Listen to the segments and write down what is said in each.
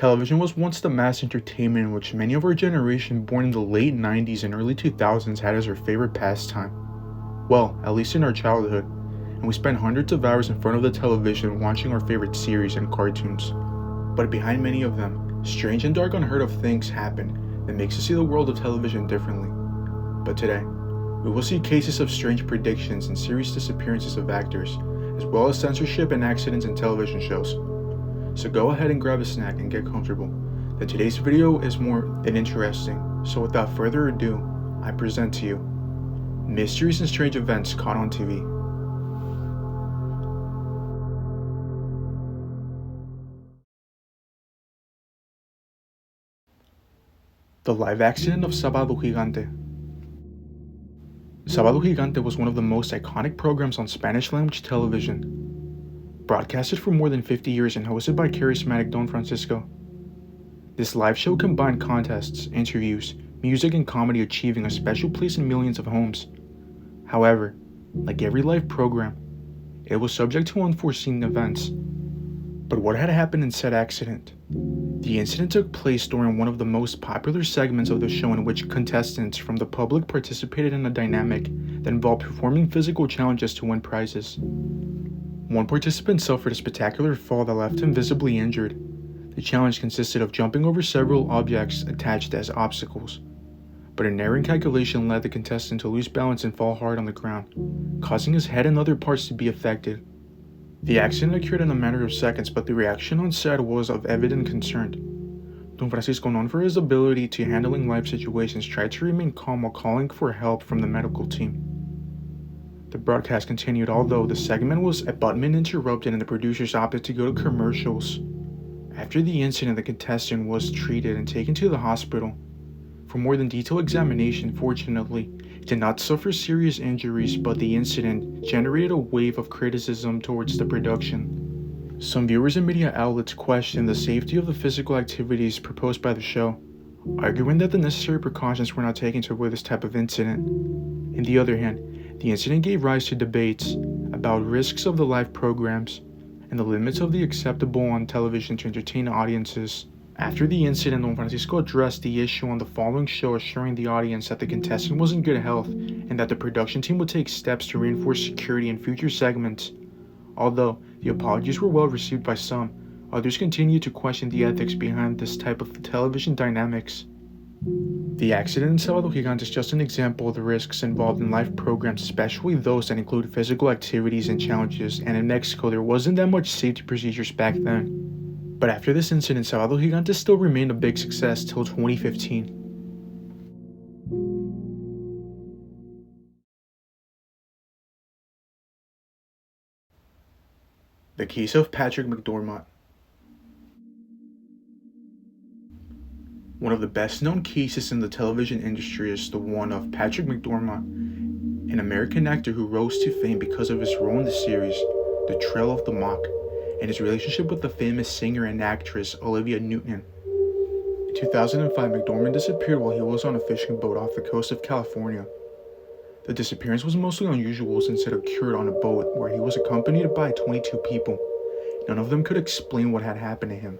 Television was once the mass entertainment which many of our generation born in the late 90s and early 2000s had as our favorite pastime. Well, at least in our childhood, and we spent hundreds of hours in front of the television watching our favorite series and cartoons. But behind many of them, strange and dark unheard of things happen that makes us see the world of television differently. But today, we will see cases of strange predictions and serious disappearances of actors, as well as censorship and accidents in television shows. So go ahead and grab a snack and get comfortable, that today's video is more than interesting. So without further ado, I present to you Mysteries and Strange Events Caught on TV. The live accident of Sábado Gigante. Sábado Gigante was one of the most iconic programs on Spanish-language television. Broadcasted for more than 50 years and hosted by charismatic Don Francisco. This live show combined contests, interviews, music, and comedy, achieving a special place in millions of homes. However, like every live program, it was subject to unforeseen events. But what had happened in said accident? The incident took place during one of the most popular segments of the show, in which contestants from the public participated in a dynamic that involved performing physical challenges to win prizes. One participant suffered a spectacular fall that left him visibly injured. The challenge consisted of jumping over several objects attached as obstacles, but an error in calculation led the contestant to lose balance and fall hard on the ground, causing his head and other parts to be affected. The accident occurred in a matter of seconds, but the reaction on set was of evident concern. Don Francisco, known for his ability to handling life situations, tried to remain calm while calling for help from the medical team. The broadcast continued, although the segment was abruptly interrupted and the producers opted to go to commercials. After the incident, the contestant was treated and taken to the hospital for more than detailed examination. Fortunately, he did not suffer serious injuries, but the incident generated a wave of criticism towards the production. Some viewers and media outlets questioned the safety of the physical activities proposed by the show, arguing that the necessary precautions were not taken to avoid this type of incident. On the other hand, the incident gave rise to debates about risks of the live programs and the limits of the acceptable on television to entertain audiences. After the incident, Don Francisco addressed the issue on the following show, assuring the audience that the contestant was in good health and that the production team would take steps to reinforce security in future segments. Although the apologies were well received by some, others continued to question the ethics behind this type of television dynamics. The accident in Sábado Gigante is just an example of the risks involved in live programs, especially those that include physical activities and challenges, and in Mexico there wasn't that much safety procedures back then. But after this incident, Sábado Gigante still remained a big success till 2015. The case of Patrick McDormand. One of the best-known cases in the television industry is the one of Patrick McDormand, an American actor who rose to fame because of his role in the series The Trail of the Mock, and his relationship with the famous singer and actress Olivia Newton. In 2005, McDormand disappeared while he was on a fishing boat off the coast of California. The disappearance was mostly unusual since it occurred on a boat where he was accompanied by 22 people. None of them could explain what had happened to him.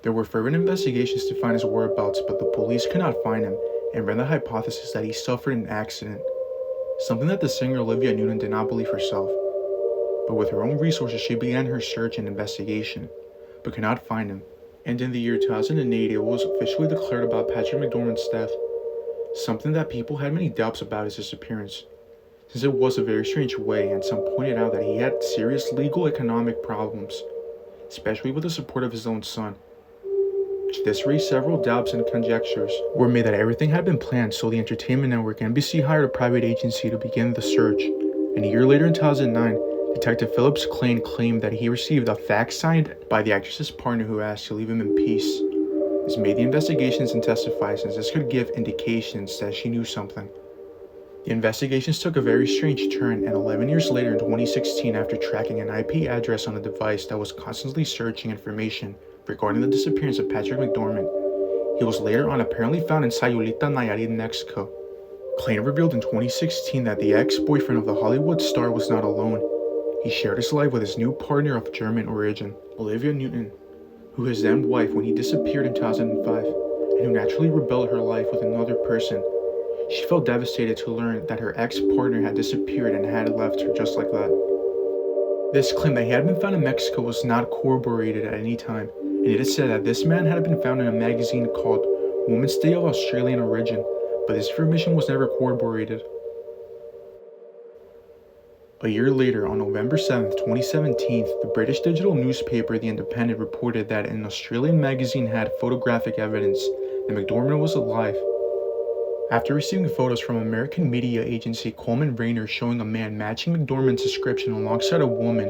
There were fervent investigations to find his whereabouts, but the police could not find him and ran the hypothesis that he suffered an accident, something that the singer Olivia Newton did not believe herself. But with her own resources, she began her search and investigation, but could not find him. And in the year 2008, it was officially declared about Patrick McDormand's death, something that people had many doubts about his disappearance, since it was a very strange way, and some pointed out that he had serious legal economic problems, especially with the support of his own son. This raised several doubts, and conjectures were made that everything had been planned, so the entertainment network NBC hired a private agency to begin the search. And a year later, in 2009, Detective Phillips Klein claimed that he received a fax signed by the actress's partner who asked to leave him in peace. This made the investigations intensify, since this could give indications that she knew something. The investigations took a very strange turn, and 11 years later in 2016, after tracking an IP address on a device that was constantly searching information regarding the disappearance of Patrick McDormand, he was later on apparently found in Sayulita, Nayarit, Mexico. Klein revealed in 2016 that the ex-boyfriend of the Hollywood star was not alone. He shared his life with his new partner of German origin, Olivia Newton. who his then wife when he disappeared in 2005, and who naturally rebuilt her life with another person. She felt devastated to learn that her ex-partner had disappeared and had left her just like that. This claim that he had been found in Mexico was not corroborated at any time, and it is said that this man had been found in a magazine called Women's Day of Australian Origin, but this information was never corroborated. A year later, on November 7, 2017, the British digital newspaper The Independent reported that an Australian magazine had photographic evidence that McDormand was alive. After receiving photos from American media agency Coleman Rayner showing a man matching McDormand's description alongside a woman,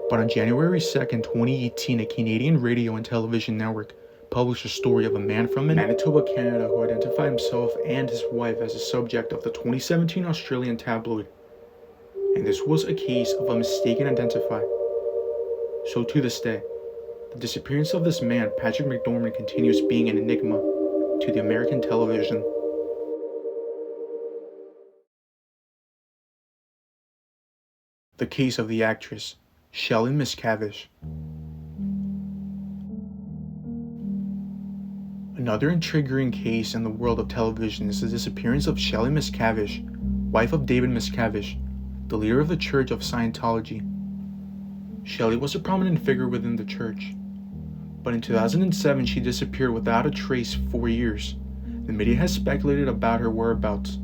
but on January 2, 2018, a Canadian radio and television network published a story of a man from Manitoba, Canada who identified himself and his wife as the subject of the 2017 Australian tabloid. And this was a case of a mistaken identifier. So to this day, the disappearance of this man, Patrick McDormand, continues being an enigma to the American television. The case of the actress, Shelly Misscavish. Another intriguing case in the world of television is the disappearance of Shelly Misscavish, wife of David Misscavish, the leader of the Church of Scientology. Shelly was a prominent figure within the church, but in 2007 she disappeared without a trace for years. The media has speculated about her whereabouts,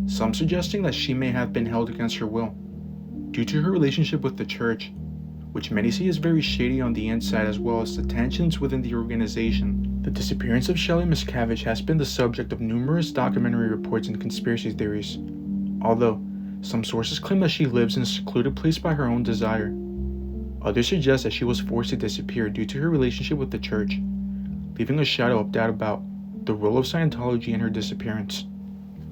some suggesting that she may have been held against her will, due to her relationship with the church, which many see as very shady on the inside as well as the tensions within the organization. The disappearance of Shelly Misscavish has been the subject of numerous documentary reports and conspiracy theories, although some sources claim that she lives in a secluded place by her own desire. Others suggest that she was forced to disappear due to her relationship with the church, leaving a shadow of doubt about the role of Scientology in her disappearance.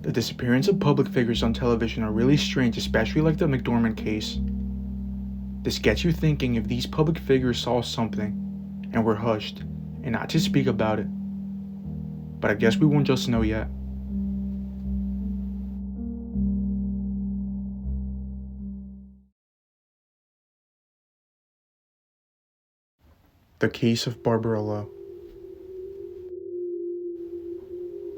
The disappearance of public figures on television are really strange, especially like the McDormand case. This gets you thinking if these public figures saw something and were hushed and not to speak about it. But I guess we won't just know yet. The case of Barbara Lowe.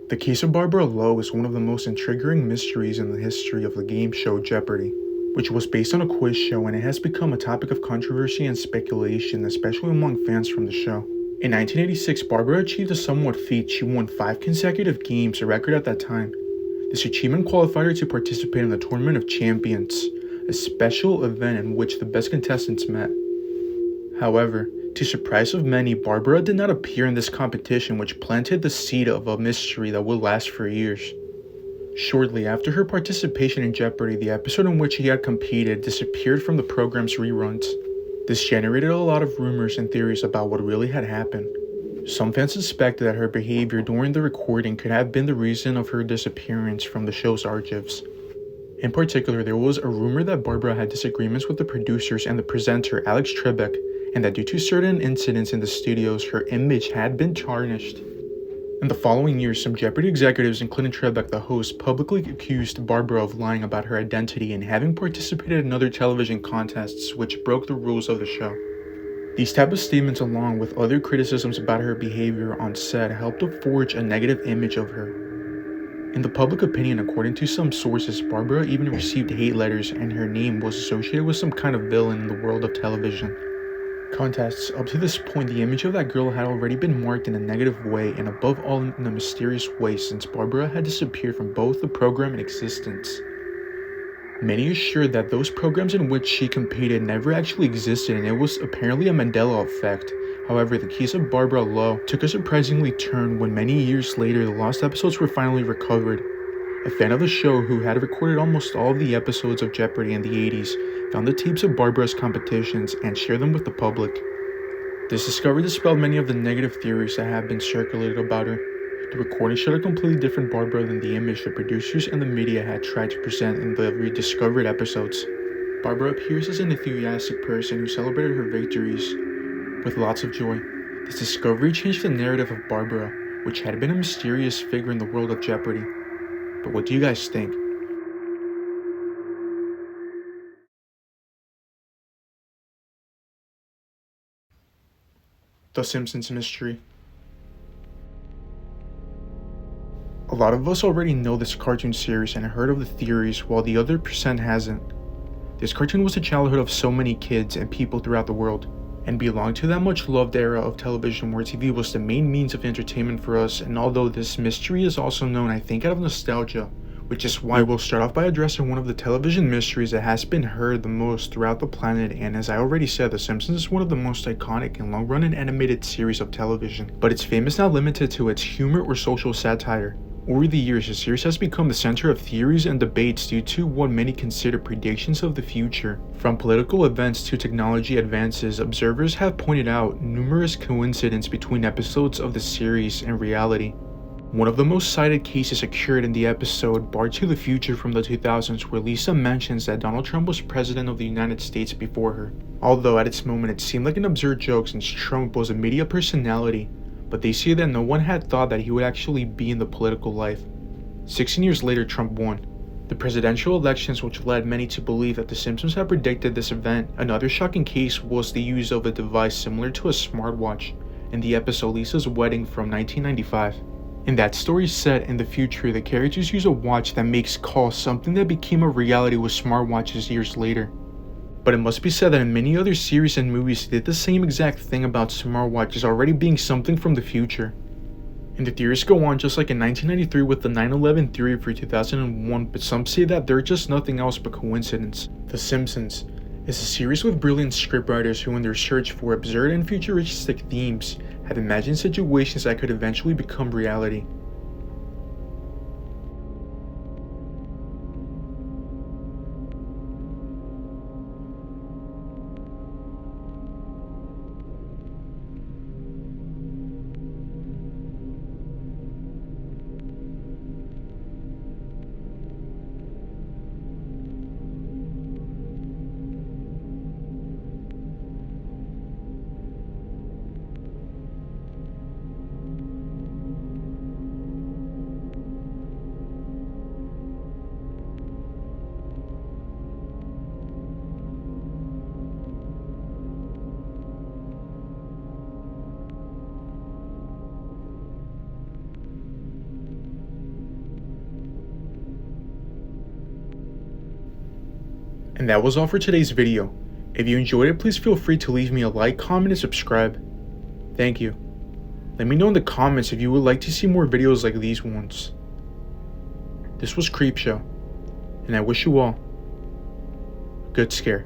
The case of Barbara Lowe is one of the most intriguing mysteries in the history of the game show Jeopardy, which was based on a quiz show, and it has become a topic of controversy and speculation, especially among fans from the show. In 1986, Barbara achieved a somewhat feat. She won 5 consecutive games, a record at that time. This achievement qualified her to participate in the Tournament of Champions, a special event in which the best contestants met. However, to surprise of many, Barbara did not appear in this competition, which planted the seed of a mystery that would last for years. Shortly after her participation in Jeopardy, the episode in which she had competed disappeared from the program's reruns. This generated a lot of rumors and theories about what really had happened. Some fans suspected that her behavior during the recording could have been the reason of her disappearance from the show's archives. In particular, there was a rumor that Barbara had disagreements with the producers and the presenter, Alex Trebek, and that due to certain incidents in the studios, her image had been tarnished. In the following years, some Jeopardy executives, including Trebek, the host, publicly accused Barbara of lying about her identity and having participated in other television contests which broke the rules of the show. These type of statements, along with other criticisms about her behavior on set, helped to forge a negative image of her. In the public opinion, according to some sources, Barbara even received hate letters and her name was associated with some kind of villain in the world of television contests. Up to this point, the image of that girl had already been marked in a negative way, and above all in a mysterious way, since Barbara had disappeared from both the program and existence. Many assured that those programs in which she competed never actually existed, and it was apparently a Mandela effect. However, the case of Barbara Lowe took a surprisingly turn when many years later the lost episodes were finally recovered. A fan of the show who had recorded almost all of the episodes of Jeopardy in the 80s found the tapes of Barbara's competitions and shared them with the public. This discovery dispelled many of the negative theories that have been circulated about her. The recording showed a completely different Barbara than the image the producers and the media had tried to present in the rediscovered episodes. Barbara appears as an enthusiastic person who celebrated her victories with lots of joy. This discovery changed the narrative of Barbara, which had been a mysterious figure in the world of Jeopardy. But what do you guys think? The Simpsons Mystery. A lot of us already know this cartoon series and heard of the theories, while the other percent hasn't. This cartoon was the childhood of so many kids and people throughout the world, and belonged to that much loved era of television where TV was the main means of entertainment for us. And although this mystery is also known, I think, out of nostalgia, which is why we'll start off by addressing one of the television mysteries that has been heard the most throughout the planet. And as I already said, The Simpsons is one of the most iconic and long-running animated series of television, but its fame is not limited to its humor or social satire. Over the years, the series has become the center of theories and debates due to what many consider predictions of the future. From political events to technology advances, observers have pointed out numerous coincidences between episodes of the series and reality. One of the most cited cases occurred in the episode Bar to the Future from the 2000s, where Lisa mentions that Donald Trump was president of the United States before her. Although at its moment it seemed like an absurd joke since Trump was a media personality, but they say that no one had thought that he would actually be in the political life. 16 years later, Trump won the presidential elections, which led many to believe that The Simpsons had predicted this event. Another shocking case was the use of a device similar to a smartwatch in the episode Lisa's Wedding from 1995. In that story set in the future, the characters use a watch that makes calls, something that became a reality with smartwatches years later. But it must be said that in many other series and movies they did the same exact thing about smartwatches already being something from the future. And the theories go on just like in 1993 with the 9/11 theory for 2001, but some say that they're just nothing else but coincidence. The Simpsons is a series with brilliant scriptwriters who, in their search for absurd and futuristic themes, have imagined situations that could eventually become reality. And that was all for today's video. If you enjoyed it, please feel free to leave me a like, comment, and subscribe. Thank you. Let me know in the comments if you would like to see more videos like these ones. This was CREEPSHOW, and I wish you all a good scare.